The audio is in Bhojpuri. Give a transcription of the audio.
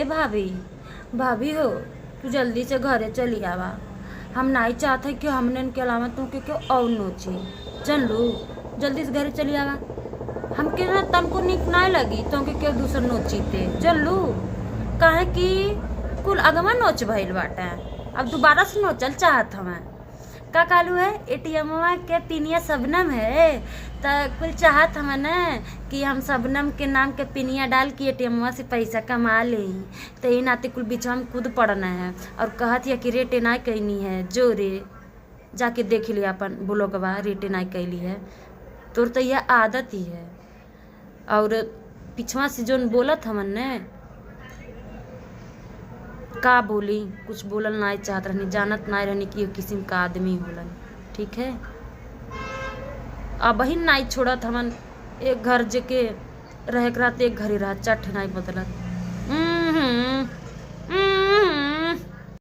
भाभी भाभी हो, तू जल्दी से घरे चली आवा। हम नहीं चाहते कि हमने के अलावा तुमके क्यों और नोची। चल लू जल्दी से घरे चली आवा। हमके ना तनको निक नहीं लगी तुमके क्यों दूसर नोचीते। चल लू काहे कि कुल अगवा नोच भइल बाटे, अब दोबारा से नोचल चाहत हमें। का कालू है एटीएमवा के पिनिया सबनम है, तो कुल चाहत हमें न कि हम सबनम के नाम के पिनिया डाल के एटीएमवा से पैसा कमा ले। तो ये नाते कुल बीच में कूद पड़ना है और कहत या कि रेटे ना कैनी है। जो रे जाके देख लिया अपन ब्लॉगवा, रेटे ना कैली है। तोर तो यह आदत ही है। और पिछवा से जोन बोलत हमन ने का बोली, कुछ बोलल नहीं चाहत रहनी, जानत नहीं रहनी कि किस्म का आदमी होलन। ठीक है, अब ही नहीं छोड़त हमन। एक घर जेके रहे रात एक घर ही रहा, चट नहीं बदलत।